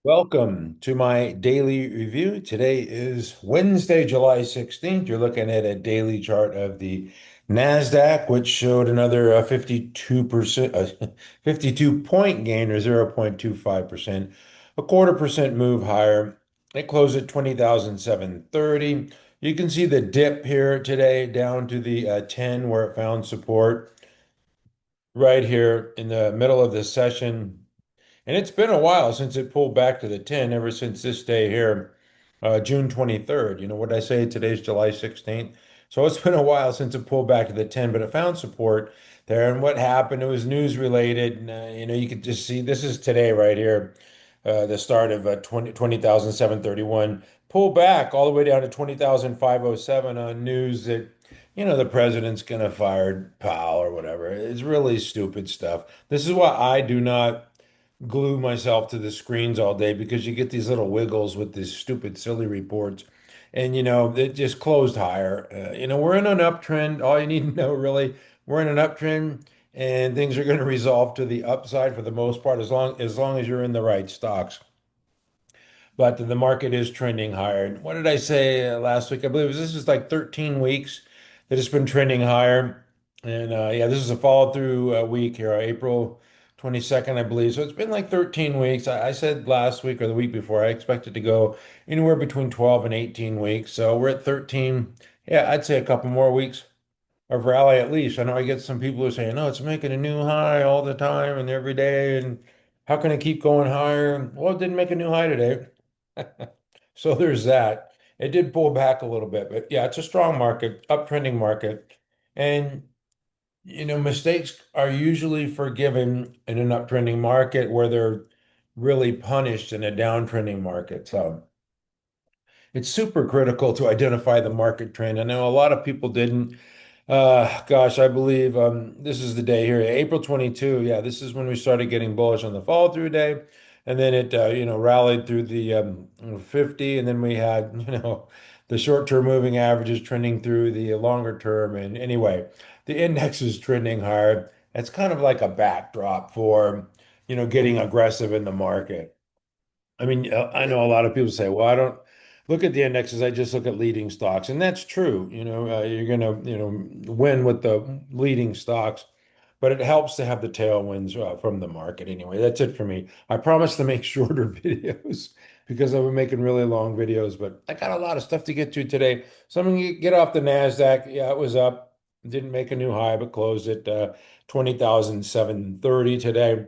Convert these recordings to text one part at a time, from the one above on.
Welcome to my daily review. Today is Wednesday, July 16th. You're looking at a daily chart of the Nasdaq, which showed another 52%, 52-point gain or 0.25%, a quarter percent move higher. It closed at 20,730. You can see the dip here today down to the 10 where it found support right here in the middle of the session. And it's been a while since it pulled back to the 10, ever since this day here, June 23rd. You know what I say? Today's July 16th. So it's been a while since it pulled back to the 10, but it found support there. And what happened? It was news related. And, you could just see this is today right here, the start of 20,731. Pull back all the way down to 20,507 on news that, the president's going to fire Powell or whatever. It's really stupid stuff. This is why I do not glue myself to the screens all day because you get these little wiggles with these stupid, silly reports. And, it just closed higher. We're in an uptrend. All you need to know, really, we're in an uptrend and things are going to resolve to the upside for the most part, as long as you're in the right stocks. But the market is trending higher. And what did I say last week? I believe this is like 13 weeks that it's been trending higher. And yeah, this is a follow through week here, April 22nd, I believe. So it's been like 13 weeks. I said last week or the week before, I expected to go anywhere between 12 and 18 weeks. So we're at 13. Yeah, I'd say a couple more weeks of rally at least. I know I get some people who are saying, no, it's making a new high all the time and every day. And how can it keep going higher? Well, it didn't make a new high today. So there's that. It did pull back a little bit, but yeah, it's a strong market, uptrending market. And mistakes are usually forgiven in an uptrending market where they're really punished in a downtrending market. So it's super critical to identify the market trend. I know a lot of people didn't. Gosh, I believe this is the day here, April 22. Yeah, this is when we started getting bullish on the fall through day. And then it, rallied through the 50. And then we had, the short-term moving averages trending through the longer term. And anyway, the index is trending higher. It's kind of like a backdrop for, getting aggressive in the market. I mean, I know a lot of people say, well, I don't look at the indexes, I just look at leading stocks. And that's true. You're going to, win with the leading stocks, but it helps to have the tailwinds from the market anyway. That's it for me. I promise to make shorter videos because I've been making really long videos, but I got a lot of stuff to get to today. So I'm going to get off the Nasdaq. Yeah, it was up. Didn't make a new high, but closed at 20,730 today.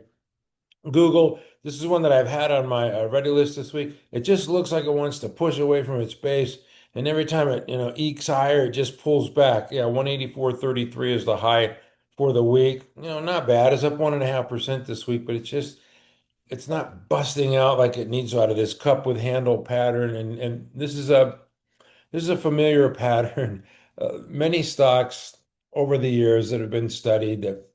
Google, this is one that I've had on my ready list this week. It just looks like it wants to push away from its base. And every time it, ekes higher, it just pulls back. Yeah, 184.33 is the high for the week. Not bad. It's up 1.5% this week, but it's not busting out like it needs out of this cup with handle pattern. And this is a familiar pattern. Many stocks over the years that have been studied that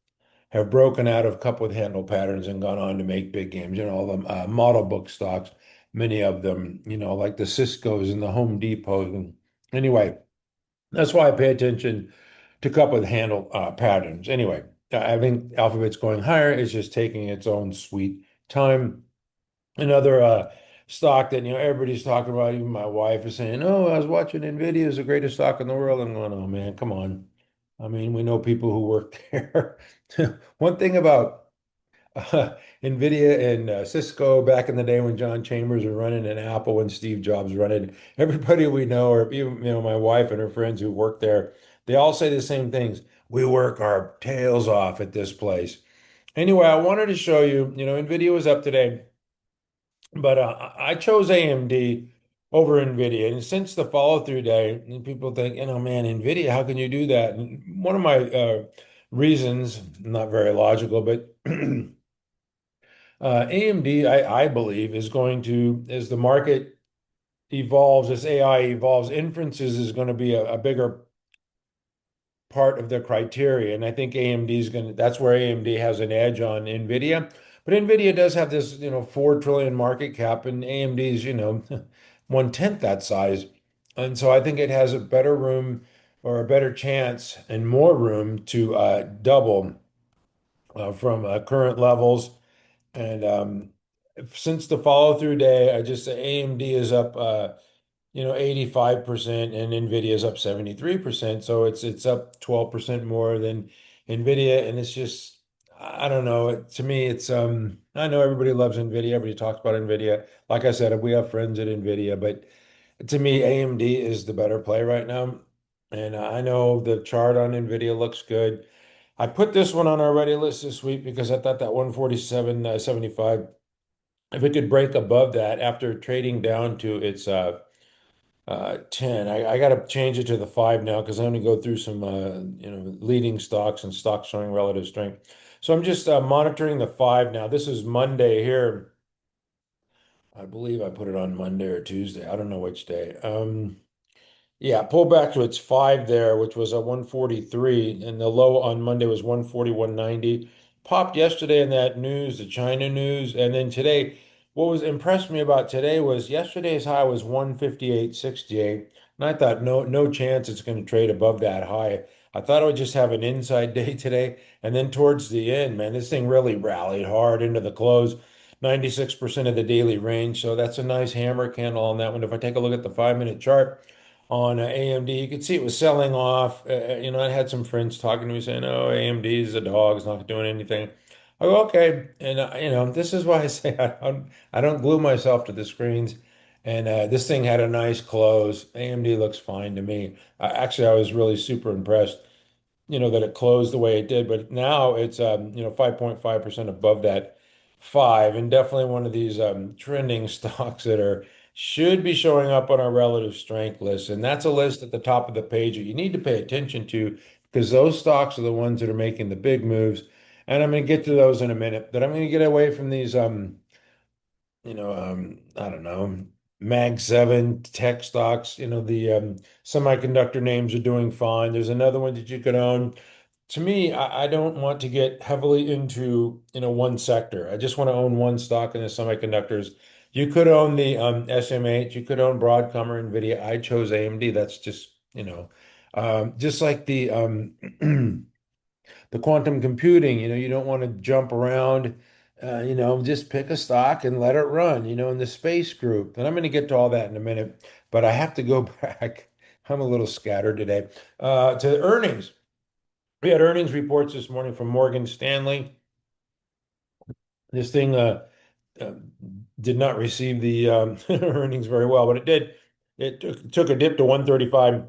have broken out of cup with handle patterns and gone on to make big games. All the model book stocks, many of them, like the Cisco's and the Home Depot. And anyway, that's why I pay attention to cup with handle patterns. Anyway, I think Alphabet's going higher. It's just taking its own sweet time. Another stock that everybody's talking about, even my wife is saying, "Oh, I was watching NVIDIA is the greatest stock in the world." I'm going, "Oh man, come on." I mean, we know people who work there. One thing about NVIDIA and Cisco back in the day when John Chambers was running and Apple and Steve Jobs running, everybody we know, or even my wife and her friends who work there, they all say the same things. We work our tails off at this place. Anyway, I wanted to show you, NVIDIA was up today. But I chose AMD over NVIDIA. And since the follow-through day, and people think, man, NVIDIA, how can you do that? And one of my reasons, not very logical, but AMD, I believe, is going to, as the market evolves, as AI evolves, inferences is going to be a bigger part of the criteria. And I think AMD is going to, that's where AMD has an edge on NVIDIA. But NVIDIA does have this, 4 trillion market cap, and AMD's, 1/10 that size. And so I think it has a better room or a better chance and more room to double from current levels. And since the follow through day, I just AMD is up 85% and NVIDIA is up 73%. So it's up 12% more than NVIDIA. And it's just, I don't know. To me, I know everybody loves NVIDIA. Everybody talks about NVIDIA. Like I said, we have friends at NVIDIA, but to me, AMD is the better play right now. And I know the chart on NVIDIA looks good. I put this one on our ready list this week because I thought that 147.75, if it could break above that after trading down to its 10. I got to change it to the 5 now because I only go through some leading stocks and stocks showing relative strength. So I'm just monitoring the 5 now. This is Monday here. I believe I put it on Monday or Tuesday. I don't know which day. Yeah, pull back to its 5 there, which was a 143, and the low on Monday was 141.90. Popped yesterday in that news, the China news, and then today, what was impressed me about today was yesterday's high was 158.68, and I thought no chance it's going to trade above that high. I thought it would just have an inside day today, and then towards the end, man, this thing really rallied hard into the close. 96% of the daily range, so that's a nice hammer candle on that one. If I take a look at the 5-minute chart on AMD. You could see it was selling off. I had some friends talking to me saying, "Oh, AMD is a dog; it's not doing anything." I go, "Okay," and this is why I say I don't glue myself to the screens. And this thing had a nice close. AMD looks fine to me. Actually, I was really super impressed that it closed the way it did, but now it's 5.5% above that 5, and definitely one of these trending stocks that are should be showing up on our relative strength list. And that's a list at the top of the page that you need to pay attention to because those stocks are the ones that are making the big moves. And I'm going to get to those in a minute, but I'm going to get away from these I don't know, Mag 7 tech stocks. The semiconductor names are doing fine. There's another one that you could own. To me, I don't want to get heavily into, one sector. I just want to own one stock in the semiconductors. You could own the SMH, you could own Broadcom or NVIDIA. I chose AMD. That's just, just like the the quantum computing, you don't want to jump around, just pick a stock and let it run, in the space group. And I'm going to get to all that in a minute, but I have to go back. I'm a little scattered today. To earnings. We had earnings reports this morning from Morgan Stanley. This thing uh, did not receive the earnings very well, but it did. It took a dip to 135,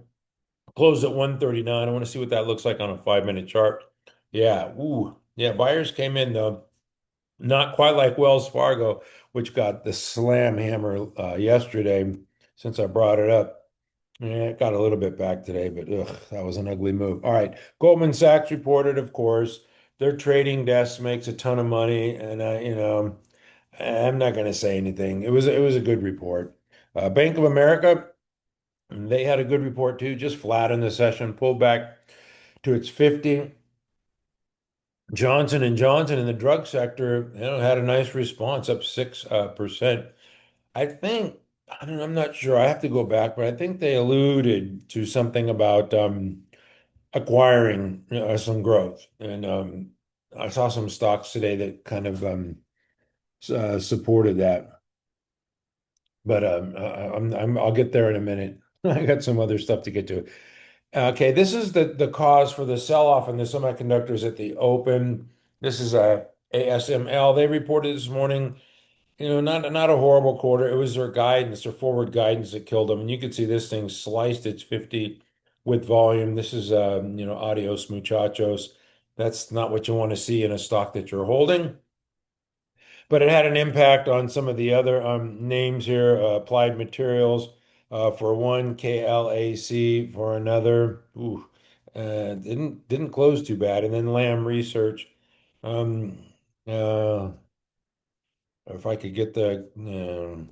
closed at 139. I want to see what that looks like on a 5-minute chart. Yeah, ooh, yeah. Buyers came in though, not quite like Wells Fargo, which got the slam hammer yesterday. Since I brought it up. Yeah, it got a little bit back today, but ugh, that was an ugly move. All right. Goldman Sachs reported, of course, their trading desk makes a ton of money, and I'm not going to say anything. It was a good report. Bank of America, they had a good report too, just flat in the session, pulled back to its 50. Johnson and Johnson in the drug sector, had a nice response, up 6%. I think, I don't know, I'm not sure. I have to go back, but I think they alluded to something about acquiring some growth. And I saw some stocks today that kind of supported that. But I'll get there in a minute. I got some other stuff to get to. Okay, this is the cause for the sell-off in the semiconductors at the open. This is a ASML. They reported this morning. Not a horrible quarter. It was their guidance, their forward guidance that killed them. And you could see this thing sliced its 50 with volume. This is, adios muchachos. That's not what you want to see in a stock that you're holding. But it had an impact on some of the other names here. Applied Materials for one, KLAC for another. Ooh, didn't close too bad. And then Lam Research. Um, uh, if I could get the I'm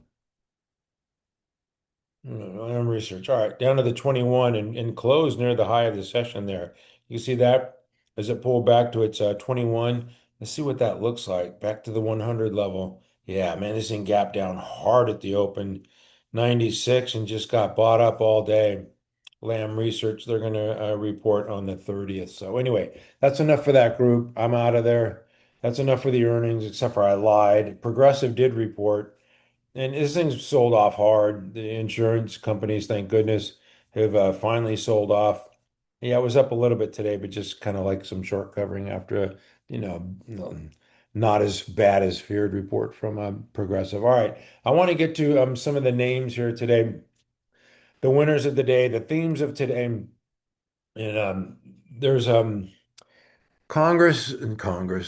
research. All right, down to the 21 and close near the high of the session there. You see that as it pulled back to its 21. Let's see what that looks like. Back to the 100 level. Yeah, man, this thing gapped down hard at the open, 96, and just got bought up all day. Lam Research, they're going to report on the 30th. So anyway, that's enough for that group. I'm out of there. That's enough for the earnings, except for I lied. Progressive did report, and this thing's sold off hard. The insurance companies, thank goodness, have finally sold off. Yeah, it was up a little bit today, but just kind of like some short covering after a, not as bad as feared report from Progressive. All right, I want to get to some of the names here today, the winners of the day, the themes of today, and there's Congress.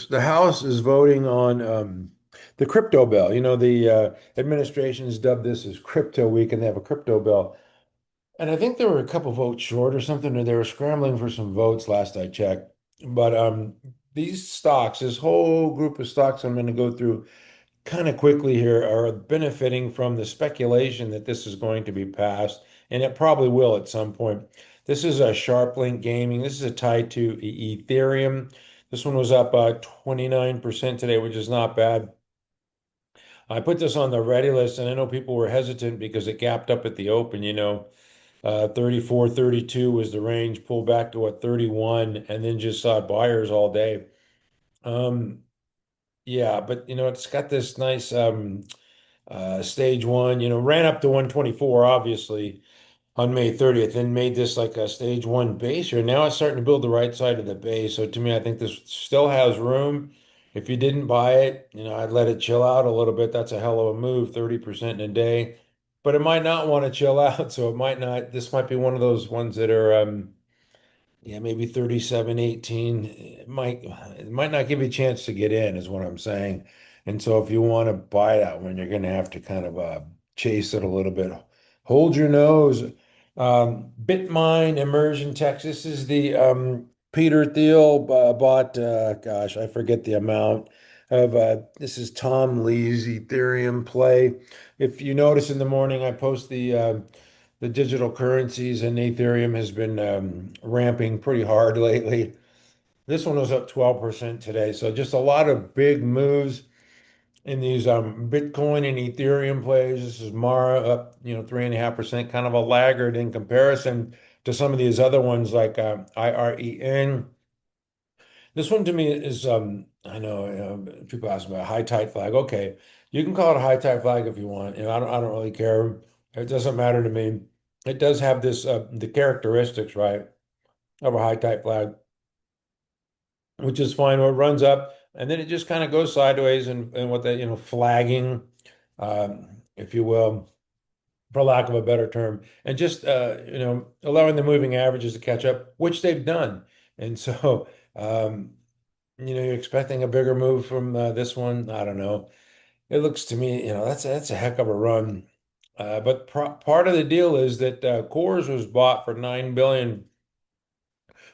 The House is voting on the crypto bill. The administration has dubbed this as Crypto Week, and they have a crypto bill. And I think they were a couple votes short or something, or they were scrambling for some votes last I checked. But these stocks, this whole group of stocks I'm going to go through kind of quickly here, are benefiting from the speculation that this is going to be passed, and it probably will at some point. This is a SharpLink Gaming. This is a tie to Ethereum. This one was up 29% today, which is not bad. I put this on the ready list, and I know people were hesitant because it gapped up at the open. 34, 32 was the range, pulled back to what, 31, and then just saw buyers all day. Um, yeah, but it's got this nice stage one, ran up to 124, obviously, on May 30th, and made this like a stage one base here. Now it's starting to build the right side of the base. So to me, I think this still has room. If you didn't buy it, I'd let it chill out a little bit. That's a hell of a move, 30% in a day. But it might not want to chill out, so it might not. This might be one of those ones that are yeah, maybe 37.18. It might not give you a chance to get in, is what I'm saying. And so if you want to buy that one, you're going to have to kind of chase it a little bit. Hold your nose. Bitmine Immersion Texas is the Peter Thiel bought, gosh, I forget the amount of this is Tom Lee's Ethereum play. If you notice in the morning, I post the digital currencies, and Ethereum has been ramping pretty hard lately. This one was up 12% today. So just a lot of big moves in these Bitcoin and Ethereum plays. This is Mara up, 3.5%, kind of a laggard in comparison to some of these other ones like IREN. This one to me is, I know, people ask about high tide flag. Okay, you can call it a high tide flag if you want. I don't really care. It doesn't matter to me. It does have this, the characteristics, right, of a high tide flag, which is fine. Where it runs up and then it just kind of goes sideways, and what that, flagging, if you will, for lack of a better term, and just, allowing the moving averages to catch up, which they've done. And so, you're expecting a bigger move from this one. I don't know. It looks to me, that's a heck of a run. But part of the deal is that Coors was bought for 9 billion.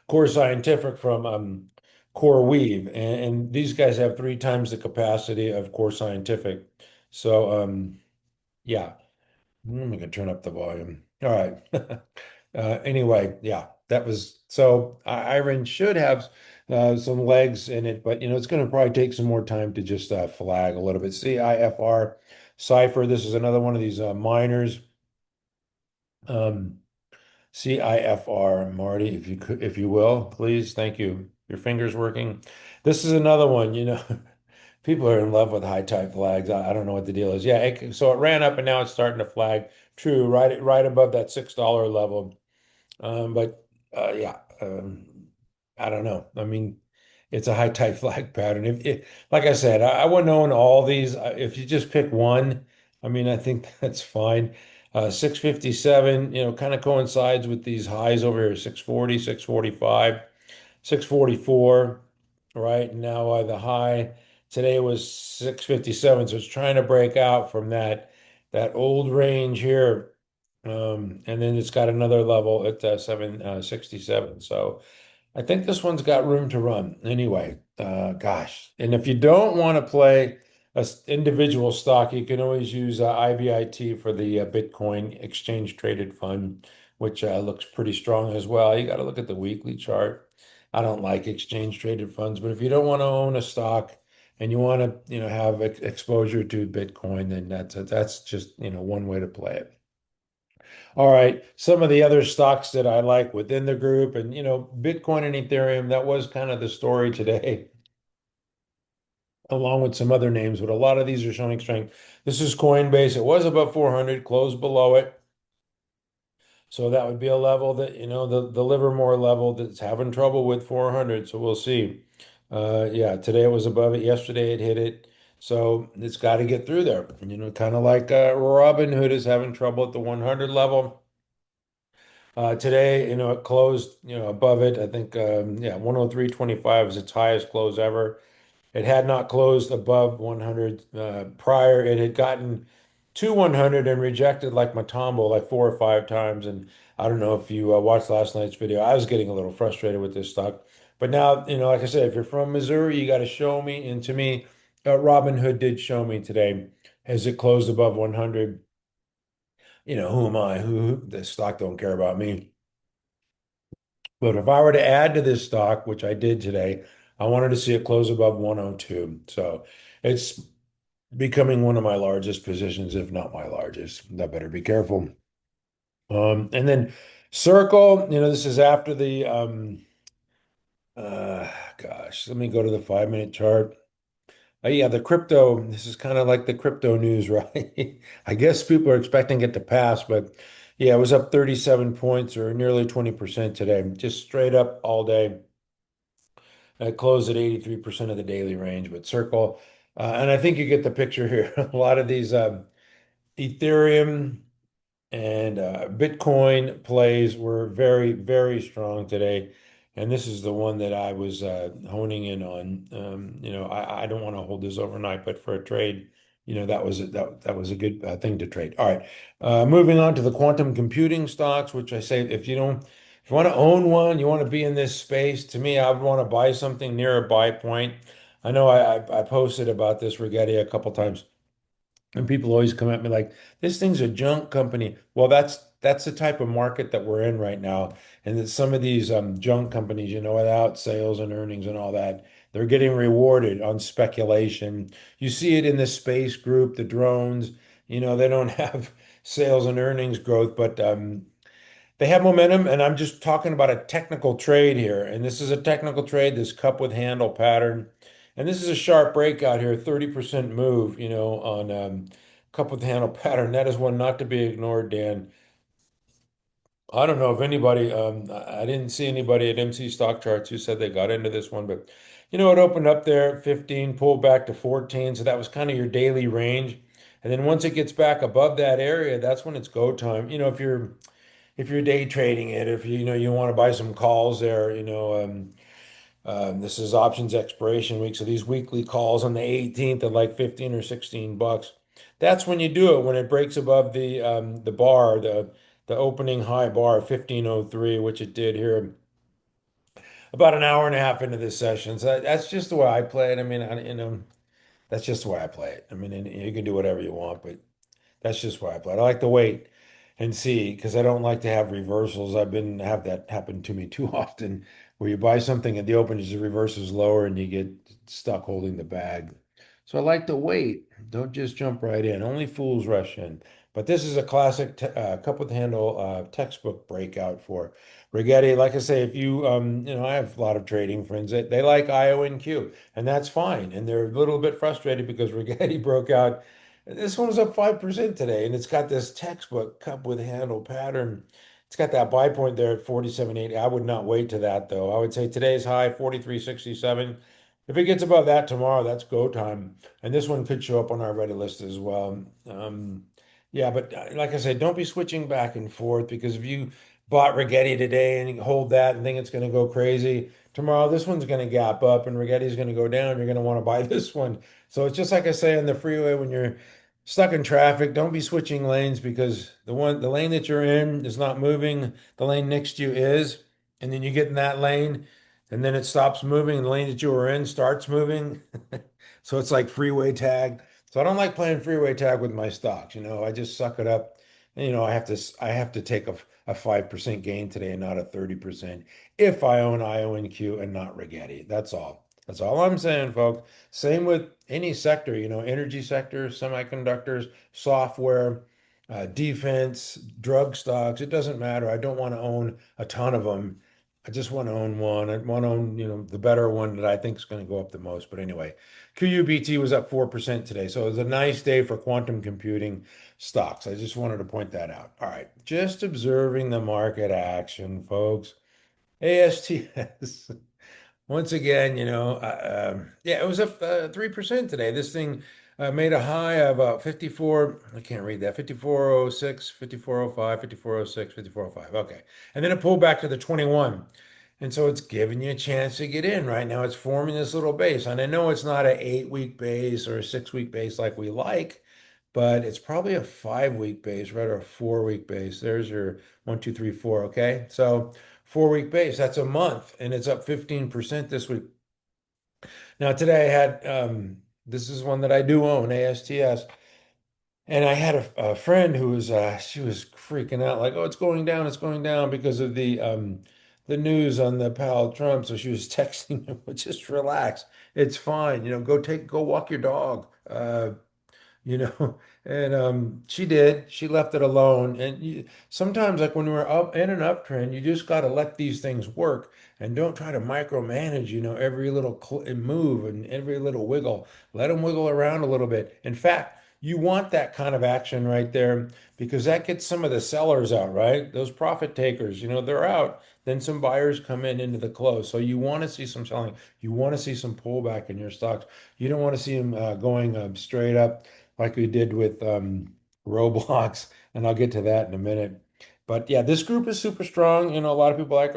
Core Scientific from CoreWeave, and these guys have three times the capacity of Core Scientific. So yeah, I'm gonna turn up the volume. All right. Anyway, yeah, that was so. IREN should have some legs in it, but it's going to probably take some more time to just flag a little bit. CIFR, CIFR. This is another one of these miners. Um, CIFR, Marty, if you will, please. Thank you. Your finger's working. This is another one, people are in love with high tide flags. I don't know what the deal is. Yeah, so it ran up and now it's starting to flag. True, right above that $6 level. But yeah, I don't know. I mean, it's a high tide flag pattern. Like I said, I wouldn't own all these. If you just pick one, I mean, I think that's fine. 657, kind of coincides with these highs over here, 640, 645, 644, right? Now the high today was 657, so it's trying to break out from that old range here. And then it's got another level at 767. So I think this one's got room to run. Anyway, gosh. And if you don't want to play a individual stock, you can always use IBIT for the Bitcoin Exchange Traded Fund, which looks pretty strong as well. You got to look at the weekly chart. I don't like exchange traded funds, but if you don't want to own a stock and you want to, have exposure to Bitcoin, then that's just, one way to play it. All right. Some of the other stocks that I like within the group, and Bitcoin and Ethereum, that was kind of the story today. along with some other names, but a lot of these are showing strength. This is Coinbase. It was above 400, closed below it. So that would be a level that, the Livermore level that's having trouble with 400. So we'll see. Yeah, today it was above it. Yesterday it hit it. So it's got to get through there. Kind of like Robinhood is having trouble at the 100 level. Today, it closed, above it. I think, yeah, 103.25 is its highest close ever. It had not closed above 100 prior. It had gotten to 100 and rejected like Matombo like 4 or 5 times. And I don't know if you watched last night's video. I was getting a little frustrated with this stock. But now, like I said, if you're from Missouri, you got to show me. And to me, Robinhood did show me today as it closed above 100. Who am I? The stock don't care about me. But if I were to add to this stock, which I did today, I wanted to see it close above 102. So it's becoming one of my largest positions, if not my largest. I better be careful. And then Circle, this is after the gosh, let me go to the 5-minute chart. Yeah, the crypto, this is kind of like the crypto news, right? I guess people are expecting it to pass, but yeah, it was up 37 points or nearly 20% today, just straight up all day. It closed at 83% of the daily range, but Circle, and I think you get the picture here. A lot of these Ethereum and Bitcoin plays were very, very strong today. And this is the one that I was honing in on. I don't want to hold this overnight, but for a trade, that was a good thing to trade. All right, moving on to the quantum computing stocks, which I say if you want to own one, you want to be in this space. To me, I would want to buy something near a buy point. I know I posted about this Rigetti a couple times. And people always come at me like, this thing's a junk company. Well, that's the type of market that we're in right now. And that some of these junk companies, without sales and earnings and all that, they're getting rewarded on speculation. You see it in the space group, the drones, they don't have sales and earnings growth, but they have momentum. And I'm just talking about a technical trade here. And this is a technical trade, this cup with handle pattern. And this is a sharp breakout here, 30% move, on cup with handle pattern. That is one not to be ignored, Dan. I don't know if anybody, I didn't see anybody at MC Stock Charts who said they got into this one, but it opened up there at 15, pulled back to 14. So that was kind of your daily range. And then once it gets back above that area, that's when it's go time. If you're day trading it, if you want to buy some calls there, this is options expiration week, so these weekly calls on the 18th at like 15 or $16. That's when you do it, when it breaks above the bar, the opening high bar 1503, which it did here about an hour and a half into this session. So that's just the way I play it. I mean, that's just the way I play it. I mean, and you can do whatever you want, but that's just why I play. I like to wait and see because I don't like to have reversals. Have that happen to me too often, where you buy something at the open, it just reverses lower and you get stuck holding the bag. So I like to wait. Don't just jump right in. Only fools rush in. But this is a classic cup with handle textbook breakout for Rigetti. Like I say, if I have a lot of trading friends that they like IONQ, and that's fine. And they're a little bit frustrated because Rigetti broke out. This one was up 5% today, and it's got this textbook cup with handle pattern. It's got that buy point there at 47.80. I would not wait to that though. I would say today's high 43.67. If it gets above that tomorrow, that's go time. And this one could show up on our ready list as well. Yeah, but like I said, don't be switching back and forth because if you bought Rigetti today and you hold that and think it's going to go crazy, tomorrow this one's going to gap up and Rigetti's going to go down. You're going to want to buy this one. So it's just like I say on the freeway when you're stuck in traffic, don't be switching lanes because the lane that you're in is not moving. The lane next to you is, and then you get in that lane, and then it stops moving, and the lane that you were in starts moving. So it's like freeway tag. So I don't like playing freeway tag with my stocks. I just suck it up. And, I have to take a 5% gain today and not a 30% if I own IONQ and not Rigetti. That's all. That's all I'm saying, folks. Same with any sector, energy sector, semiconductors, software, defense, drug stocks. It doesn't matter. I don't want to own a ton of them. I just want to own one. I want to own, the better one that I think is going to go up the most. But anyway, QUBT was up 4% today. So it was a nice day for quantum computing stocks. I just wanted to point that out. All right. Just observing the market action, folks. ASTS. Once again, yeah, it was up 3% today. This thing made a high of 54. I can't read that. 5406, 5405, 5406, 5405. Okay. And then it pulled back to the 21. And so it's giving you a chance to get in right now. It's forming this little base. And I know it's not an 8-week base or a 6-week base like we like, but it's probably a 5-week base, right? Or a 4-week base. There's your 1, 2, 3, 4. Okay. So 4-week base, that's a month, and it's up 15% this week. Now, today I had, this is one that I do own, ASTS. And I had a friend who was she was freaking out like, oh, it's going down because of the news on the pal Trump. So she was texting him, just relax. It's fine. Go walk your dog. You know, and she did. She left it alone. And sometimes, like when we're up in an uptrend, you just got to let these things work and don't try to micromanage, every little move and every little wiggle. Let them wiggle around a little bit. In fact, you want that kind of action right there because that gets some of the sellers out, right? Those profit takers, they're out. Then some buyers come in into the close. So you want to see some selling. You want to see some pullback in your stocks. You don't want to see them going straight up like we did with Roblox, and I'll get to that in a minute. But yeah, this group is super strong. A lot of people like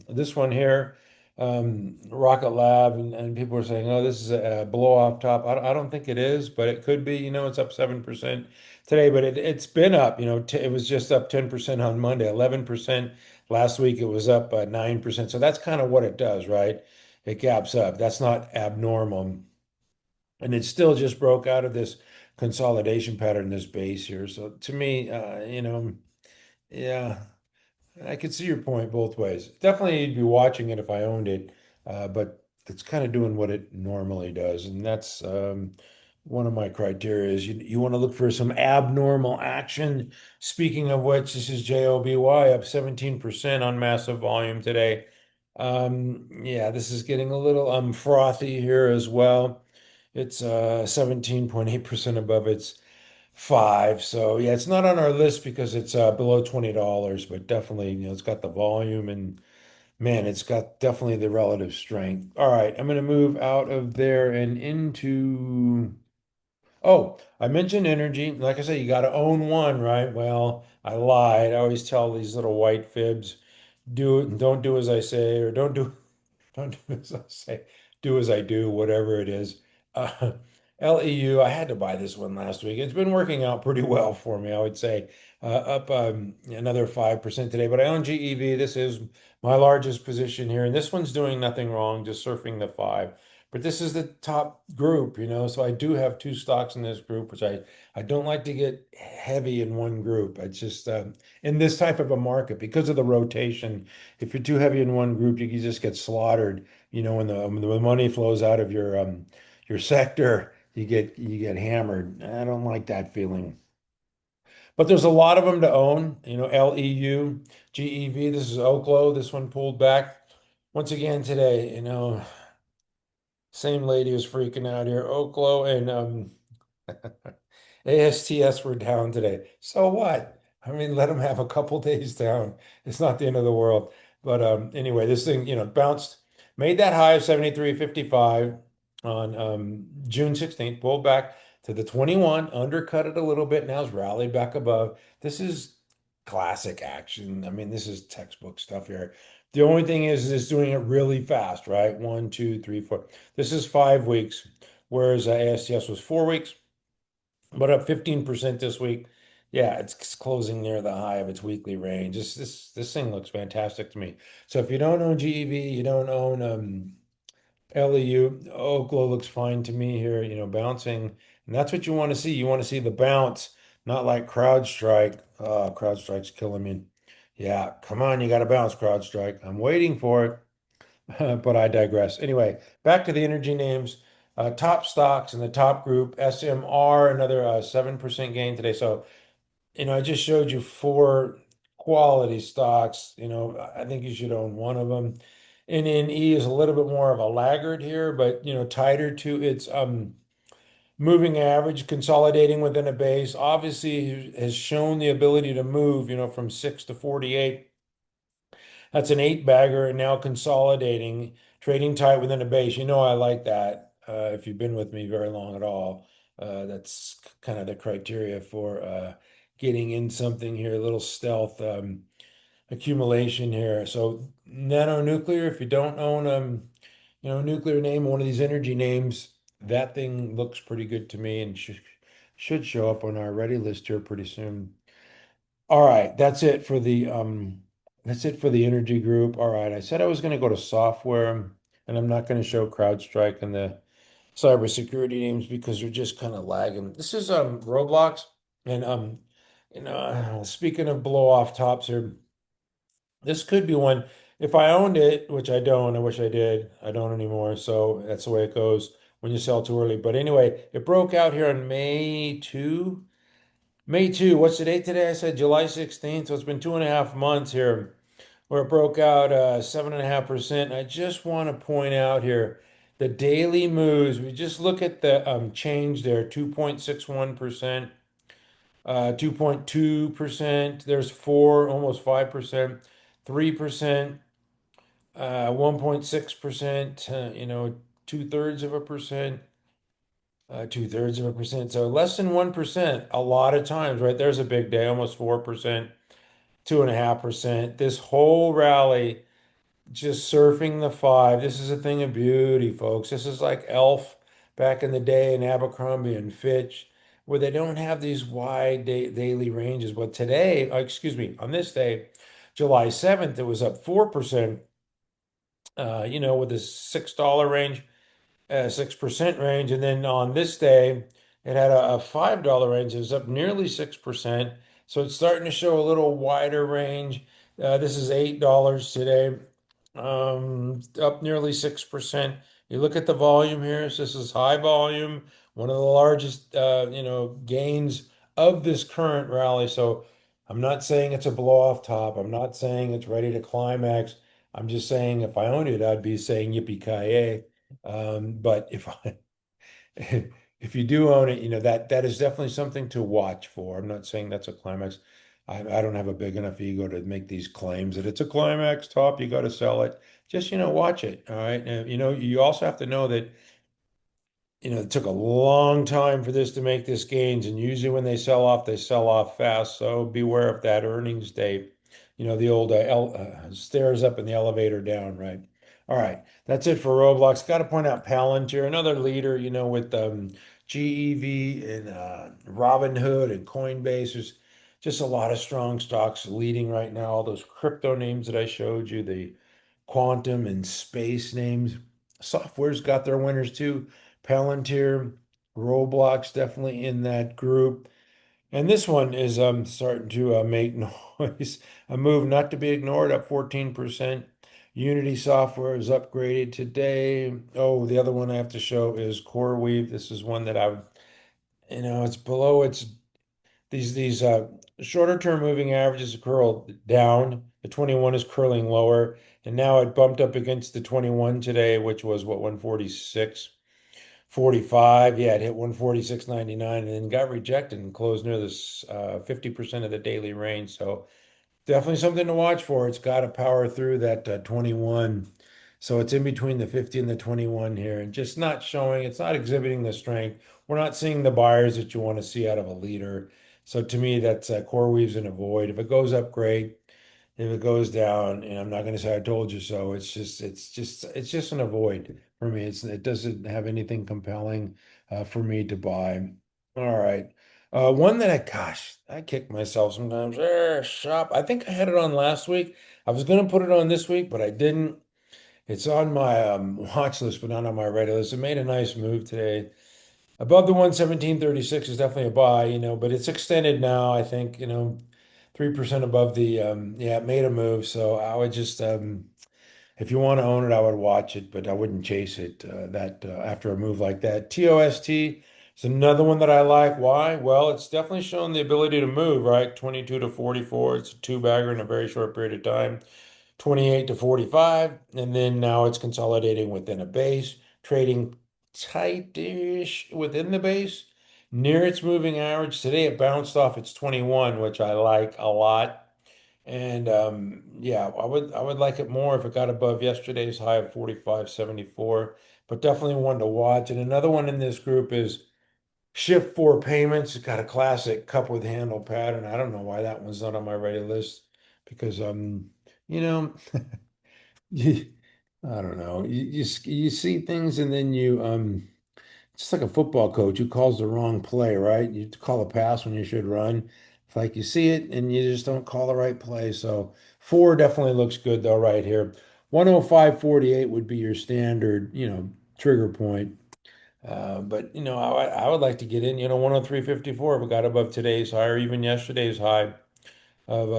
this one here, Rocket Lab, and people are saying, oh, this is a blow off top. I don't think it is, but it could be. It's up 7% today, but it's been up. It was just up 10% on Monday, 11% last week. It was up 9%. So that's kind of what it does, right? It gaps up. That's not abnormal. And it still just broke out of this consolidation pattern, this base here. So to me, yeah, I could see your point both ways. Definitely, you'd be watching it if I owned it, but it's kind of doing what it normally does, and that's one of my criteria. Is you want to look for some abnormal action. Speaking of which, this is JOBY up 17% on massive volume today. Yeah, this is getting a little frothy here as well. It's 17.8% above its five. So yeah, it's not on our list because it's below $20, but definitely, it's got the volume and man, it's got definitely the relative strength. All right, I'm going to move out of there and into, oh, I mentioned energy. Like I said, you got to own one, right? Well, I lied. I always tell these little white fibs, do it and don't do as I say, or don't do as I say, do as I do, whatever it is. Uh, LEU, I had to buy this one last week. It's been working out pretty well for me, I would say. Up another 5% today. But I own GEV. This is my largest position here. And this one's doing nothing wrong, just surfing the five. But this is the top group, so I do have two stocks in this group, which I don't like to get heavy in one group. It's just in this type of a market because of the rotation. If you're too heavy in one group, you can just get slaughtered. When the money flows out of your sector, you get hammered. I don't like that feeling. But there's a lot of them to own. LEU, GEV. This is OKLO. This one pulled back once again today. Same lady was freaking out here. OKLO and ASTS were down today. So what? I mean, let them have a couple days down. It's not the end of the world. But anyway, this thing, bounced, made that high of 73.55 on June 16th, pulled back to the 21, undercut it a little bit. Now it's rallied back above. This is classic action. I mean, this is textbook stuff here. The only thing is it's doing it really fast, right? 1, 2, 3, 4. This is 5 weeks, whereas ASTS was 4 weeks but up 15% this week. Yeah, it's closing near the high of its weekly range. This thing looks fantastic to me. So if you don't own GEV, you don't own LEU, OKLO looks fine to me here, bouncing. And that's what you want to see. You want to see the bounce, not like CrowdStrike. CrowdStrike's killing me. Yeah, come on, you got to bounce, CrowdStrike. I'm waiting for it. But I digress. Anyway, back to the energy names. Top stocks in the top group, SMR, another 7% gain today. So, I just showed you four quality stocks. I think you should own one of them. NNE is a little bit more of a laggard here, but tighter to its moving average, consolidating within a base. Obviously, has shown the ability to move, from 6 to 48. That's an eight bagger and now consolidating, trading tight within a base. I like that. If you've been with me very long at all, that's kind of the criteria for getting in something here, a little stealth accumulation here. So nanonuclear, if you don't own nuclear name, one of these energy names, that thing looks pretty good to me and should show up on our ready list here pretty soon. All right, that's it for the energy group. All right, I said I was going to go to software, and I'm not going to show CrowdStrike and the cybersecurity names because they're just kind of lagging. This is Roblox, and speaking of blow off tops here, this could be one. If I owned it, which I don't, I wish I did. I don't anymore, so that's the way it goes when you sell too early. But anyway, it broke out here on May 2. May 2, what's the date today? I said July 16th, so it's been 2.5 months here where it broke out 7.5%. I just want to point out here the daily moves. We just look at the change there, 2.61%, 2.2%. There's four, almost 5%, 3%, 1.6%, two-thirds of a percent. 2/3 of a percent. So less than 1%, a lot of times, right? There's a big day, almost 4%, 2.5%. This whole rally just surfing the five. This is a thing of beauty, folks. This is like Elf back in the day in Abercrombie and Fitch, where they don't have these wide daily ranges. But today, excuse me, on this day, July 7th, it was up 4%, with a $6 range. 6% range. And then on this day, it had a $5 range. It was up nearly 6%. So it's starting to show a little wider range. This is $8 today, up nearly 6%. You look at the volume here. So this is high volume, one of the largest, gains of this current rally. So I'm not saying it's a blow off top. I'm not saying it's ready to climax. I'm just saying if I owned it, I'd be saying yippee-ki-yay. But if you do own it, that is definitely something to watch for. I'm not saying that's a climax. I don't have a big enough ego to make these claims that it's a climax top. You got to sell it. Just watch it. All right. And, you also have to know that it took a long time for this to make this gains, and usually when they sell off fast. So beware of that earnings date. The old stairs up and the elevator down, right? All right, that's it for Roblox. Got to point out Palantir, another leader, with GEV and Robinhood and Coinbase. There's just a lot of strong stocks leading right now. All those crypto names that I showed you, the quantum and space names. Software's got their winners too. Palantir, Roblox definitely in that group. And this one is starting to make noise. A move not to be ignored, up 14%. Unity software is upgraded today. Oh, the other one I have to show is CoreWeave. This is one that it's below its these shorter term moving averages curl down. The 21 is curling lower, and now it bumped up against the 21 today, which was what, 146.45. Yeah, it hit 146.99 and then got rejected and closed near this 50% of the daily range. So definitely something to watch for. It's got to power through that 21. So it's in between the 50 and the 21 here and just not showing, it's not exhibiting the strength. We're not seeing the buyers that you want to see out of a leader. So to me, that's CoreWeave's in a void. If it goes up, great. If it goes down, and I'm not going to say I told you so, it's just an avoid for me. It doesn't have anything compelling for me to buy. All right. One that gosh, I kick myself sometimes. Shop. I think I had it on last week. I was going to put it on this week, but I didn't. It's on my watch list, but not on my ready list. It made a nice move today. Above the 117.36 is definitely a buy, but it's extended now. I think, 3% above the, yeah, it made a move. So I would just, if you want to own it, I would watch it, but I wouldn't chase it after a move like that. TOST, It's another one that I like. Why? Well, it's definitely shown the ability to move, right? 22 to 44. It's a two bagger in a very short period of time. 28 to 45. And then now it's consolidating within a base, trading tight-ish within the base, near its moving average. Today it bounced off its 21, which I like a lot. And yeah, I would like it more if it got above yesterday's high of 45.74, but definitely one to watch. And another one in this group is Shift 4 Payments. It's got a classic cup with handle pattern. I don't know why that one's not on my ready list because you know, you, I don't know. You see things and then you just like a football coach who calls the wrong play, right? You call a pass when you should run. It's like you see it and you just don't call the right play. So four definitely looks good though right here. 105.48 would be your standard, trigger point. But I would like to get in, 103.54 if we got above today's high or even yesterday's high of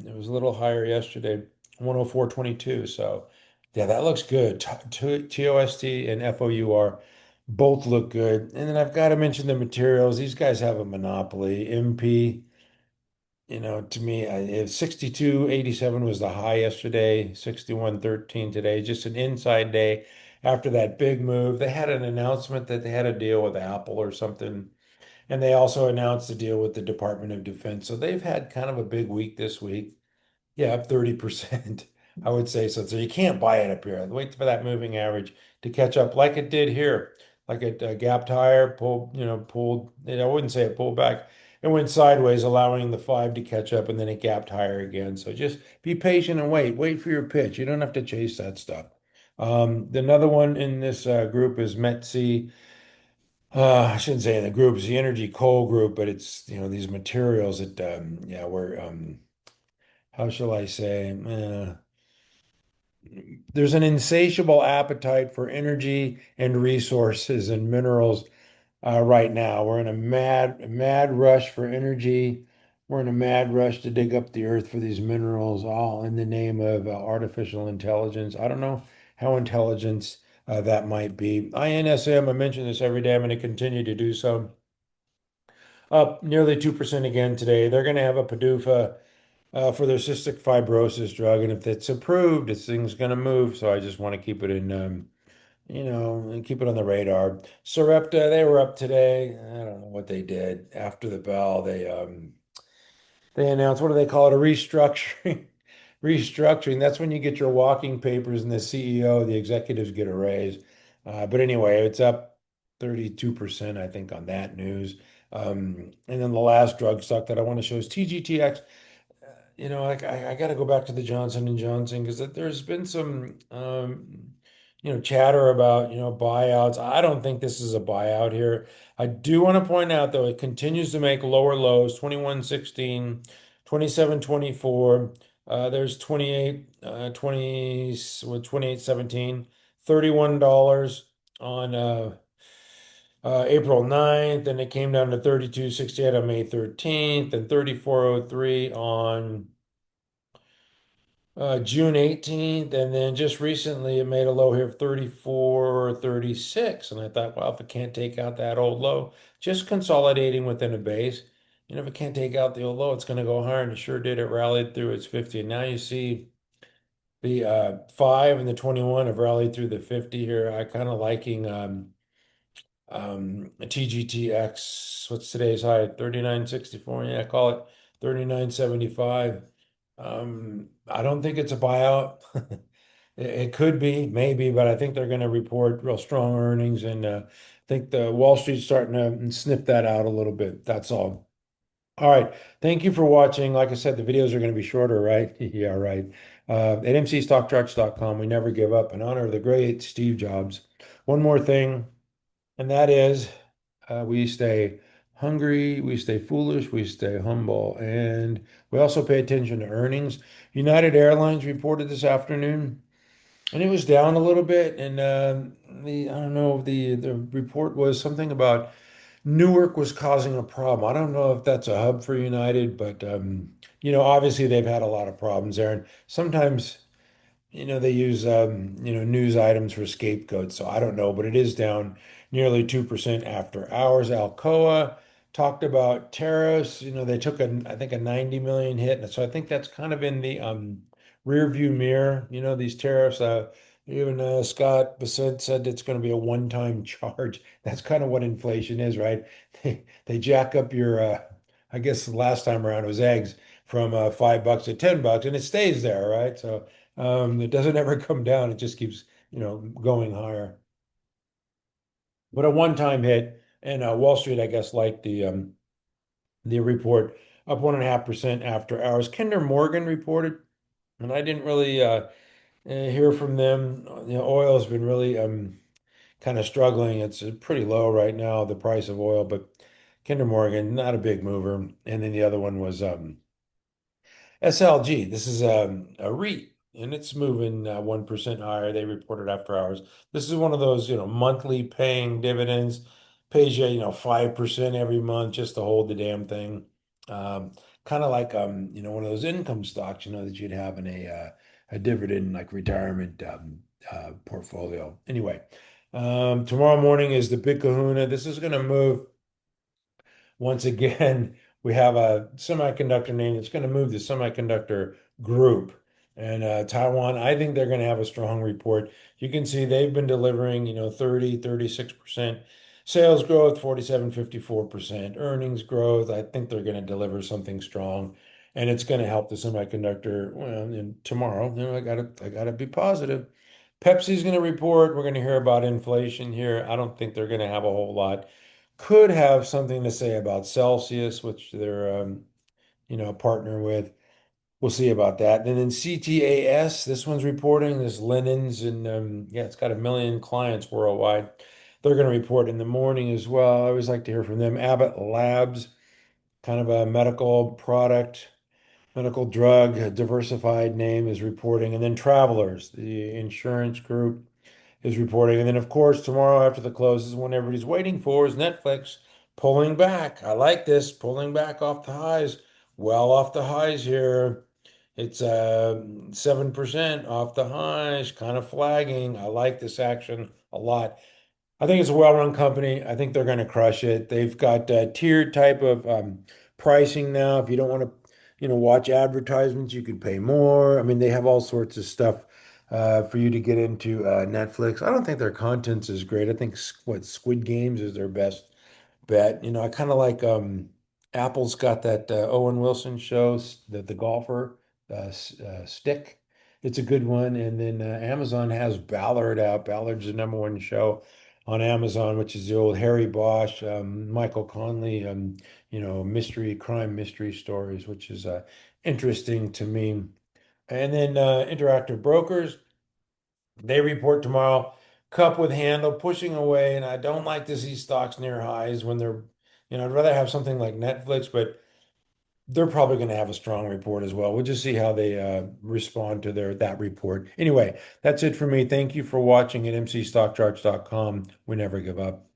it was a little higher yesterday, 104.22. So yeah, that looks good. TOST and FOUR both look good. And then I've got to mention the materials. These guys have a monopoly. MP, to me, if 62.87 was the high yesterday, 61.13 today, just an inside day after that big move. They had an announcement that they had a deal with Apple or something. And they also announced a deal with the Department of Defense. So they've had kind of a big week this week. Yeah, up 30%. I would say so. So you can't buy it up here. Wait for that moving average to catch up like it did here. Like it gapped higher, pulled, I wouldn't say it pulled back. It went sideways, allowing the five to catch up, and then it gapped higher again. So just be patient and wait. Wait for your pitch. You don't have to chase that stuff. Another one in this group is METC. I shouldn't say in the group, it's the energy coal group, but it's, these materials that, yeah, we're, how shall I say? There's an insatiable appetite for energy and resources and minerals right now. We're in a mad rush for energy. We're in a mad rush to dig up the earth for these minerals, all in the name of artificial intelligence. I don't know how intelligent that might be. INSM, I mention this every day. I'm going to continue to do so. Up nearly 2% again today. They're going to have a PDUFA for their cystic fibrosis drug, and if it's approved, this thing's going to move. So I just want to keep it in, and keep it on the radar. Sarepta, they were up today. I don't know what they did after the bell. They announced, what do they call it? A restructuring. Restructuring. That's when you get your walking papers and the CEO, the executives get a raise. But anyway, it's up 32%, I think, on that news. And then the last drug stock that I want to show is TGTX. Like I got to go back to the Johnson and Johnson because there's been some, chatter about, buyouts. I don't think this is a buyout here. I do want to point out though, it continues to make lower lows, 21.16, 27.24. There's 28, 20, with 28.17, $31 on April 9th, and it came down to 32.68 on May 13th, and 34.03 on June 18th, and then just recently it made a low here of 34.36. And I thought, well, if it can't take out that old low, just consolidating within a base, if it can't take out the old low, it's going to go higher, and it sure did. It rallied through its 50. And now you see the 5 and the 21 have rallied through the 50 here. I kind of liking TGTX. What's today's high? 39.64. Yeah, call it 39.75. I don't think it's a buyout. It could be, maybe, but I think they're going to report real strong earnings, and I think the Wall Street's starting to sniff that out a little bit. That's all. All right. Thank you for watching. Like I said, the videos are going to be shorter, right? Yeah, right. At mcstockcharts.com, we never give up in honor of the great Steve Jobs. One more thing, and that is we stay hungry, we stay foolish, we stay humble, and we also pay attention to earnings. United Airlines reported this afternoon, and it was down a little bit. And I don't know, the report was something about Newark was causing a problem. I don't know if that's a hub for United, but obviously they've had a lot of problems there, and sometimes. They use, news items for scapegoats. So I don't know, but it is down nearly 2% after hours. Alcoa talked about tariffs. They took I think a 90 million hit. And so I think that's kind of in the rear view mirror, these tariffs. Even Scott Bassett said it's going to be a one-time charge. That's kind of what inflation is, right? They jack up your, I guess the last time around it was eggs from $5 to $10, and it stays there, right? So it doesn't ever come down. It just keeps, going higher. But a one-time hit, and Wall Street, I guess, liked the report, up 1.5% after hours. Kinder Morgan reported, and I didn't really hear from them. Oil has been really kind of struggling. It's pretty low right now, the price of oil, but Kinder Morgan, not a big mover. And then the other one was SLG. This is a REIT, and it's moving 1% higher. They reported after hours. This is one of those, monthly paying dividends, pays you, 5% every month just to hold the damn thing. Kind of like, one of those income stocks, that you'd have in a dividend like retirement portfolio. Anyway, tomorrow morning is the big kahuna. This is going to move once again. We have a semiconductor name that's going to move the semiconductor group. And Taiwan, I think they're going to have a strong report. You can see they've been delivering, 30, 36% sales growth, 47, 54% earnings growth. I think they're going to deliver something strong, and it's going to help the semiconductor. Well, and tomorrow, I gotta be positive. Pepsi's going to report. We're going to hear about inflation here. I don't think they're going to have a whole lot. Could have something to say about Celsius, which they're partner with. We'll see about that. And then CTAS, this one's reporting this linens, and yeah, it's got 1 million clients worldwide. They're going to report in the morning as well. I always like to hear from them. Abbott Labs, kind of a medical product, medical drug, a diversified name, is reporting. And then Travelers, the insurance group, is reporting. And then, of course, tomorrow after the close is when everybody's waiting for is Netflix pulling back. I like this, pulling back off the highs, well off the highs here. It's 7% off the highs, kind of flagging. I like this action a lot. I think it's a well-run company. I think they're going to crush it. They've got tiered type of pricing now. If you don't want to, watch advertisements, you can pay more. I mean, they have all sorts of stuff for you to get into Netflix. I don't think their contents is great. I think Squid Games is their best bet. I kind of like Apple's got that Owen Wilson show, the golfer, Stick. It's a good one. And then Amazon has Ballard out. Ballard's the #1 show on Amazon, which is the old Harry Bosch, Michael Conley, crime mystery stories, which is interesting to me. And then Interactive Brokers, they report tomorrow. Cup with handle pushing away, and I don't like to see stocks near highs when they're, I'd rather have something like Netflix, but they're probably going to have a strong report as well. We'll just see how they respond to that report. Anyway, that's it for me. Thank you for watching at mcstockcharts.com. We never give up.